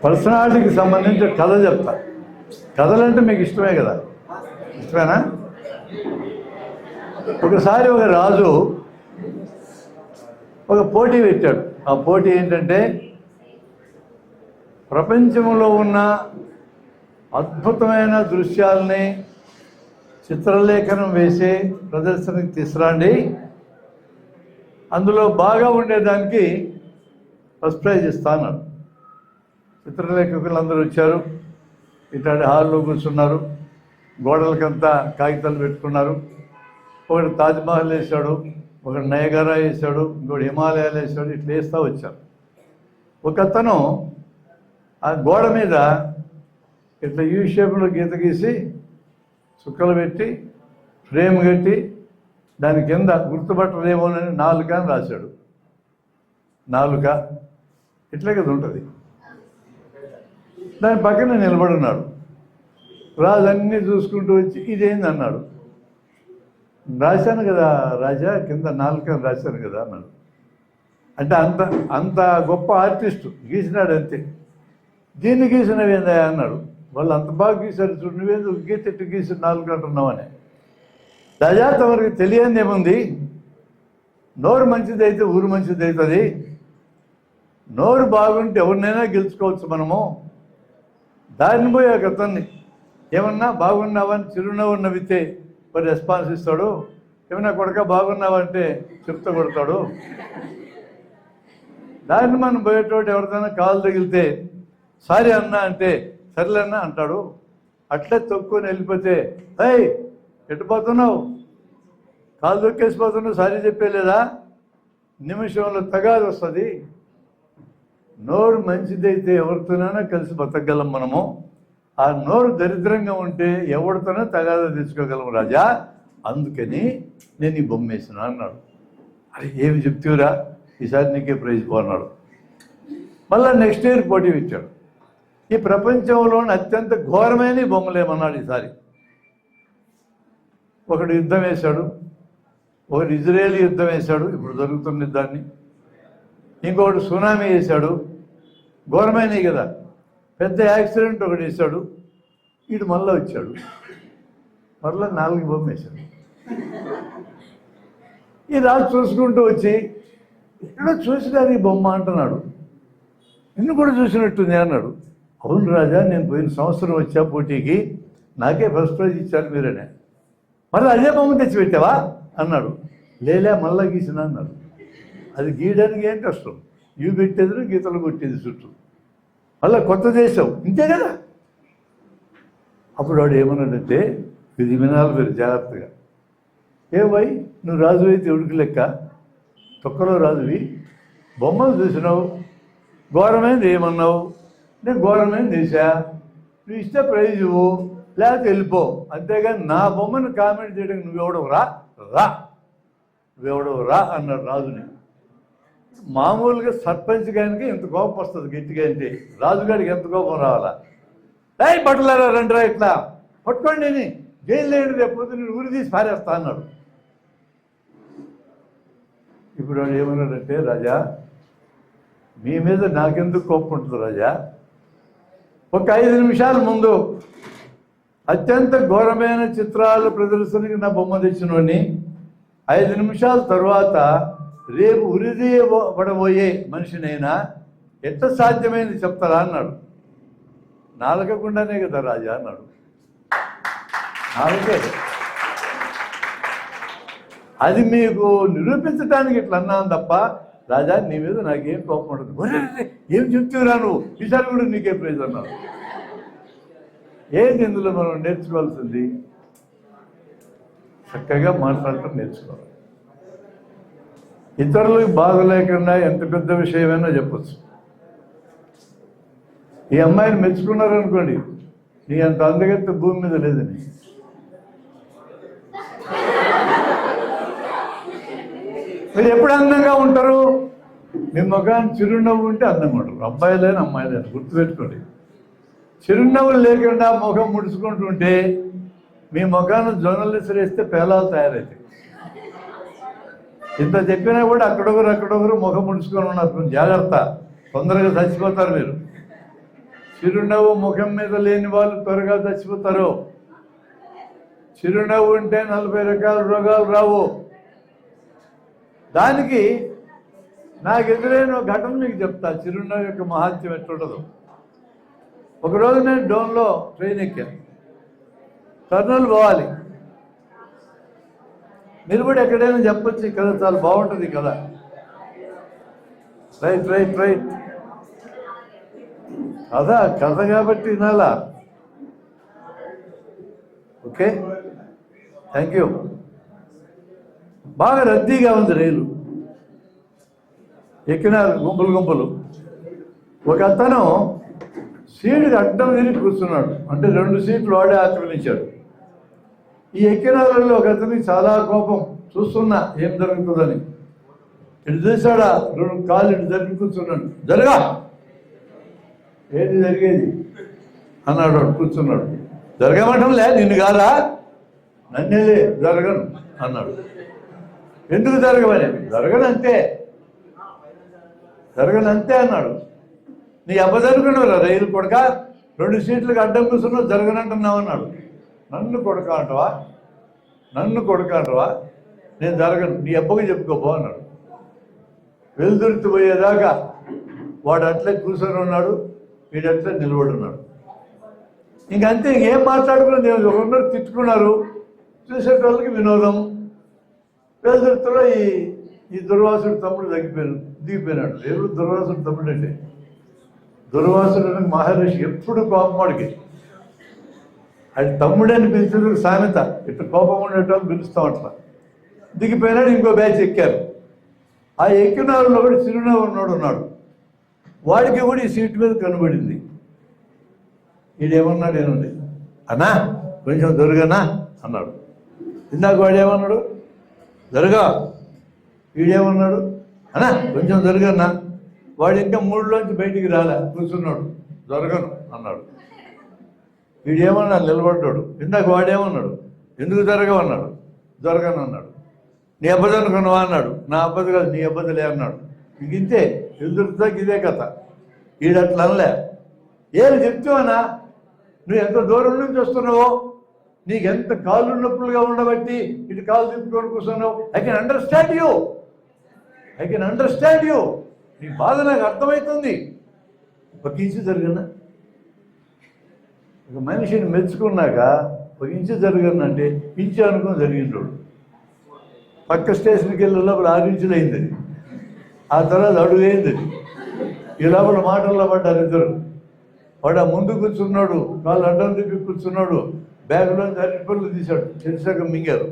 పర్సనాలిటీకి సంబంధించిన కథ చెప్తా. కథలంటే మీకు ఇష్టమే కదా, ఇష్టమేనా? ఒకసారి ఒక రాజు ఒక పోటీ పెట్టాడు. ఆ పోటీ ఏంటంటే ప్రపంచంలో ఉన్న అద్భుతమైన దృశ్యాలని చిత్రలేఖనం వేసి ప్రదర్శనకి తీసుకురండి, అందులో బాగా ఉండేదానికి ఫస్ట్ ప్రైజ్ ఇస్తాను. చిత్రలేఖకులు అందరూ వచ్చారు, ఇట్లాంటి హాల్లో కూర్చున్నారు, గోడలకంతా కాగితాలు పెట్టుకున్నారు. ఒకటి తాజ్మహల్ వేసాడు, ఒకటి నయగరా వేసాడు, ఇంకోటి హిమాలయాలు వేసాడు. ఇట్లా వేస్తూ వచ్చారు. ఒకతను ఆ గోడ మీద ఇట్లా యూ షేప్లో గీత గీసి చుక్కలు పెట్టి ఫ్రేమ్ కట్టి దాని కింద గుర్తుపట్టలేమోనని 4 అని రాశాడు. 4 ఇట్లే కదా ఉంటుంది. దాని పక్కన నిలబడున్నాడు. రాజు అన్నీ చూసుకుంటూ వచ్చి ఇదేంది అన్నాడు. రాశాను కదా రాజా, కింద 4 అని రాశాను కదా అన్నాడు. అంటే అంత అంత గొప్ప ఆర్టిస్టు గీసినాడు అంతే. దీన్ని గీసినవేందా అన్నాడు. వాళ్ళు అంత బాగా గీశారు చూడు, నువ్వేందు గీతెట్టు గీసి 4 అంటున్నావని. రాజా, తమరికి తెలియని ఏముంది, నోరు మంచిదైతే ఊరు మంచిది అవుతుంది. నోరు బాగుంటే ఎవరినైనా గెలుచుకోవచ్చు మనము. దారిని పోయి ఆ అతన్ని ఏమన్నా బాగున్నావని చిరునవ్వు నవ్వితే మరి రెస్పాన్స్ ఇస్తాడు. ఏమన్నా కొడక బాగున్నావంటే చెప్తా కొడతాడు. దాన్ని మనం పోయేటోటి ఎవరిదైనా కాలు తగిలితే సారీ అన్నా అంటే సర్లేనా అంటాడు. అట్లే తొక్కుని వెళ్ళిపోతే ఏయ్ ఎట్టుపోతున్నావు, కాలు తొక్కేసిపోతున్నావు, సారీ చెప్పేలేదా, నిమిషంలో తగాదు వస్తుంది. నోరు మంచిదైతే ఎవరితోనైనా కలిసి బతకగలం మనము. ఆ నోరు దరిద్రంగా ఉంటే ఎవరితోనో తగాదా తెచ్చుకోగలం రాజా, అందుకని నేను ఈ బొమ్మ వేసిన అన్నాడు. అరే ఏమి చెప్తీవురా, ఈసారి నీకే ప్రైజ్ పోన్నాడు. మళ్ళీ నెక్స్ట్ ఇయర్ పోటీ ఇచ్చాడు. ఈ ప్రపంచంలోని అత్యంత ఘోరమైన బొమ్మలు ఏమన్నాడు ఈసారి. ఒకడు యుద్ధం వేశాడు, ఒకడు ఇజ్రాయేలీ యుద్ధం వేశాడు, ఇప్పుడు జరుగుతున్న యుద్ధాన్ని. ఇంకొకటి సునామీ వేశాడు, ఘోరమైనవి కదా. పెద్ద యాక్సిడెంట్ ఒకటి వేశాడు. వీడు మళ్ళీ వచ్చాడు, మళ్ళీ 4 బొమ్మ వేశాడు. ఈ రాజు చూసుకుంటూ వచ్చి ఎక్కడో చూసినారు ఈ బొమ్మ అంటున్నాడు. నిన్ను కూడా చూసినట్టుంది అన్నాడు. అవును రాజా, నేను పోయిన సంవత్సరం వచ్చా పోటీకి, నాకే ఫస్ట్ ప్రైజ్ ఇచ్చారు మీరనే. మళ్ళీ అదే బొమ్మ తెచ్చిపెట్టావా అన్నాడు. లేలే మళ్ళా గీసిన అన్నాడు. అది గీయడానికి ఏంటి కష్టం, ఇవి పెట్టేది గీతలు కొట్టేది చుట్టూ, మళ్ళీ కొత్త దేశం ఇంతే కదా. అప్పుడు వాడు ఏమన్నాడంటే, ఇది వినాలి మీరు జాగ్రత్తగా. ఏమై నువ్వు రాజు అయితే ఉడికి లెక్క, తొక్కలో రాజువి, బొమ్మలు చూసినావు, ఘోరమైనది ఏమన్నావు, నేను ఘోరమైనది వేసా, నువ్వు ఇస్తే ప్రైజ్ ఇవ్వు లేకపోతే వెళ్ళిపో, అంతేగాని నా బొమ్మను కామెంట్ చేయడానికి నువ్వెవడవు రా రా నువ్వెవడవు రా అన్నాడు రాజుని. మామూలుగా సర్పంచ్ గారికి ఎంత కోపం వస్తుంది గట్టిగా అంటే, రాజుగారికి ఎంత కోపం రావాలా. ఏయ్ బట్టలారా రండిరా, ఇట్లా పట్టుకోండి, నేను జైలు లేడు, రేపు నేను ఊరి తీసి పారేస్తా అన్నాడు. ఇప్పుడు వాడు ఏమన్నాడంటే, రాజా మీ మీద నాకెందుకు కోపం ఉంటుంది రాజా, ఒక 5 నిమిషాల ముందు అత్యంత ఘోరమైన చిత్రాల ప్రదర్శనకి నా బొమ్మ తెచ్చినోని, 5 నిమిషాల తర్వాత రేపు ఉరిదీయబడబోయే మనిషినైనా ఎట్లా సాధ్యమైంది చెప్తారా అన్నాడు. నాలుగకుండానే కదా రాజా అన్నాడు. నాలుగే, అది మీకు నిరూపించడానికి ఇట్లా అన్నాను తప్ప, రాజా నీ మీద నాకేం కోపం ఉండదు. ఏం చెప్తున్నా నువ్వు, ఈసారి కూడా నీకే ప్రైజ్ అన్నావు. ఏంటి ఇందులో మనం నేర్చుకోవాల్సింది, చక్కగా మాట్లాడటం నేర్చుకోవాలి. ఇతరులకు బాధ లేకుండా ఎంత పెద్ద విషయమైనా చెప్పచ్చు. ఈ అమ్మాయిని మెచ్చుకున్నారనుకోండి, నీ అంత అందగత్త భూమి మీద లేదని. మీరు ఎప్పుడు అందంగా ఉంటారు, మీ ముఖాన్ని చిరునవ్వు ఉంటే అందంగా ఉంటారు. అబ్బాయిలైనా అమ్మాయిలైనా గుర్తుపెట్టుకోండి. చిరునవ్వులు లేకుండా ముఖం ముడుచుకుంటుంటే మీ ముఖాన్ని జొన్నలు విసిరేస్తే పేలాలు తయారవుతాయి. ఇంత చెప్పినా కూడా అక్కడొకరు ముఖం ముడుచుకొని ఉన్నారు, జాగ్రత్త, తొందరగా చచ్చిపోతారు మీరు. చిరునవ్వు ముఖం మీద లేని వాళ్ళు త్వరగా చచ్చిపోతారు. చిరునవ్వు ఉంటే 40 రకాల రోగాలు రావు. దానికి నాకు ఎదురైన ఘటన మీకు చెప్తా. చిరునవ్వు యొక్క మహాత్యం ఎట్లుండదు. ఒకరోజు నేను డోన్లో ట్రైన్ ఎక్కాను. కర్నూలు పోవాలి. మీరు కూడా ఎక్కడైనా చెప్పొచ్చు కదా, చాలా బాగుంటుంది కదా. రైట్ రైట్ రైట్ కథ కాబట్టి వినాలా. Okay, thank you. బాగా రద్దీగా ఉంది రైలు. ఎక్కినారు గుంపులు. ఒక అతను సీటుకి అడ్డం తిరిగి కూర్చున్నాడు. అంటే 2 సీట్లు వాడే ఆక్రమించాడు. ఈ ఎక్కిన వాళ్ళలో ఒక అతనికి చాలా కోపం. చూస్తున్నా ఏం జరుగుతుందని. ఇటు చూసాడా, 2 కాళ్ళు ఇటు జరిగి కూర్చున్నాడు. జరగా, ఏది జరిగేది అన్నాడు. వాడు కూర్చున్నాడు. జరగమంటం లే, నిన్ను కాదా, నన్నేలే జరగను అన్నాడు. ఎందుకు జరగమని? జరగనంతే అన్నాడు. నీ అబ్బ జరుగునరా రైలు కొడక, 2 సీట్లకు అడ్డం కూర్చున్నావు, జరగనంటున్నావు అన్నాడు. నన్ను కొడక అంటవా? నేను జరగను, నీ అబ్బకి చెప్పుకోపో అన్నాడు. వెలుదుర్తి పోయేదాకా వాడు అట్లే కూర్చొని ఉన్నాడు, వీడట్లే నిలబడి ఉన్నాడు. ఇంకంతే, ఇంకేం మాట్లాడుకున్నది. ఒకరినొకరు తిట్టుకున్నారు. చూసేటోళ్ళకి వినోదం. వెలుదుర్తిలో ఈ దుర్వాసుడు తమ్ముడు దిగిపోయినాడు. ఎవరు దుర్వాసుడు తమ్ముడు అంటే? దుర్వాసుడు అని మహర్షి. ఎప్పుడు కోపమాడికి అది తమ్ముడని పిలిచేందుకు సామెత. ఇట్లా కోపం ఉండేటోళ్ళు పిలుస్తాం. అట్లా దిగిపోయినాడు. ఇంకో బ్యాచ్ ఎక్కారు. ఆ ఎక్కిన వాళ్ళలో కూడా చిరునవ్వు ఉన్నాడు. వాడికి కూడా ఈ సీటు మీద కనబడింది. వీడేమన్నాడు, ఏమండి అన్నా కొంచెం దొరగనా అన్నాడు. ఇందాక వాడేమన్నాడు, జరగా. వీడేమన్నాడు, అన్నా కొంచెం జరగన్నా. వాడు ఇంకా 3లోంచి బయటికి రాలే, కూర్చున్నాడు. జరగను అన్నాడు. వీడేమన్నాడు, నిలబడ్డాడు. ఇందాక వాడేమన్నాడు, ఎందుకు జరగవన్నాడు. జరగను అన్నాడు. నీ అబ్బది అనుకున్నావా అన్నాడు. నా అబ్బది కాదు, నీ అబ్బదిలే అన్నాడు. ఇంతే, ఎదురుతాకి ఇదే కథ. వీడట్లా అనలే. ఏది చెప్తావనా, నువ్వు ఎంత దూరం నుంచి వస్తున్నావో, నీకు ఎంత కాళ్ళు నొప్పులుగా ఉండబట్టి ఇటు కాళ్ళు తిప్పుకొని కూర్చున్నావు. I can understand you. నీ బాధ నాకు అర్థమవుతుంది. ఒక ఇంచు జరిగిన ఒక మనిషిని మెచ్చుకున్నాక ఒక ఇంచు జరిగిందంటే ఇంచు అనుకుని జరిగింటాడు. పక్క స్టేషన్కి వెళ్ళే లోపల 6 ఇంచులు అయింది. ఆ తర్వాత అడుగు అయింది. ఈ లోపల మాటల్లో పడ్డారు ఇద్దరు. వాడు ఆ ముందు కూర్చున్నాడు, కాళ్ళు అడ్డం తిప్పి కూర్చున్నాడు. బ్యాగులో 2 రూపాయలు తీశాడు, చెరిసగం మింగారు.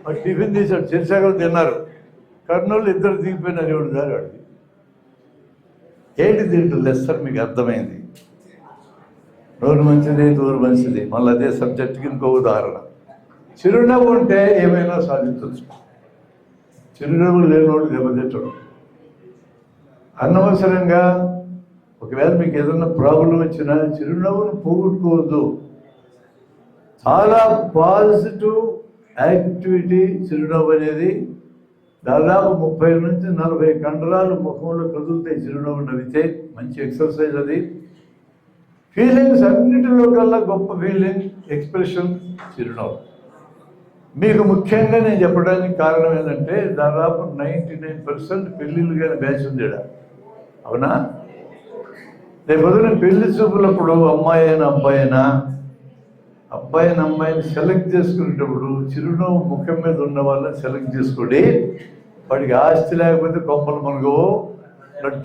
వాడు టిఫిన్ తీశాడు, చెరిసగం తిన్నారు. కర్నూలు ఇద్దరు దిగిపోయినారు. ఎవడు దారి వాడికి. ఏంటి దీంట్లో లెస్సర్ మీకు అర్థమైంది. నోరు మంచిది, తోరు మంచిది. మళ్ళీ అదే సబ్జెక్ట్కి ఇంకో ఉదాహరణ. చిరునవ్వు ఉంటే ఏమైనా సాధించవచ్చు. చిరునవ్వు లేనివాడు దెబ్బతిట్టడం. అనవసరంగా ఒకవేళ మీకు ఏదైనా ప్రాబ్లం వచ్చినా చిరునవ్వును పోగొట్టుకోవద్దు. చాలా పాజిటివ్ యాక్టివిటీ చిరునవ్వు అనేది. దాదాపు 30 నుంచి 40 కండరాలు ముఖంలో కదులుతాయి చిరునవ్వు నవ్వితే. మంచి ఎక్సర్సైజ్ అది. ఫీలింగ్స్ అన్నిటిలో కల్లా గొప్ప ఫీలింగ్, ఎక్స్ప్రెషన్ చిరునవ్వు. మీకు ముఖ్యంగా నేను చెప్పడానికి కారణం ఏంటంటే దాదాపు 99% పెళ్ళిళ్ళు కానీ బ్యాచ్ ఉంది. అవునా? రేపు పొద్దున పెళ్లి చూపులప్పుడు అమ్మాయినా అబ్బాయిని సెలెక్ట్ చేసుకునేటప్పుడు చిరునవ్వు ముఖం మీద ఉన్న వాళ్ళని సెలెక్ట్ చేసుకోండి. వాడికి ఆస్తి లేకపోతే కొంపలు మనకు,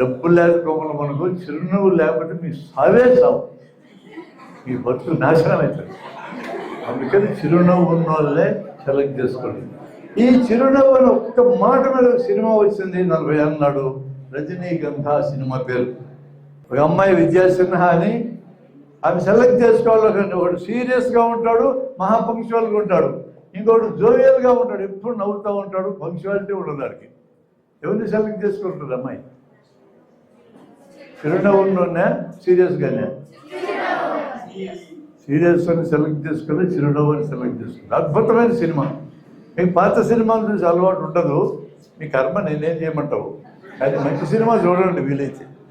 డబ్బులు లేకపోతే కొంపలు మనకు, చిరునవ్వు లేకపోతే మీ సావే సావు, మీ బతుకు నాశనం అవుతుంది. అందుకని చిరునవ్వు ఉన్న వాళ్ళే సెలెక్ట్ చేసుకోండి. ఈ చిరునవ్వు అని ఒక్క మాట మీద సినిమా వచ్చింది 40 అన్నాడు. రజనీగంధ సినిమా పేరు. ఒక అమ్మాయి విద్యాసిన్హా అని, ఆమె సెలెక్ట్ చేసుకోవాలి. ఒకడు సీరియస్గా ఉంటాడు, మహా పంక్చువల్గా ఉంటాడు. ఇంకోటి జోవియల్గా ఉంటాడు, ఎప్పుడు నవ్వుతూ ఉంటాడు. పంక్చువాలిటీ ఉండదు దానికి. ఎవరిని సెలెక్ట్ చేసుకుంటుంది అమ్మాయి? చిరునవ్వున్నా సీరియస్గానే? సీరియస్ అని సెలెక్ట్ చేసుకుని చిరునవ్వు అని సెలెక్ట్ చేసుకుంది. అద్భుతమైన సినిమా. మీకు పాత సినిమాలు చూసి అలవాటు ఉండదు, మీ కర్మ నేనేం చేయమంటావు. కానీ మంచి సినిమా చూడండి వీలైతే.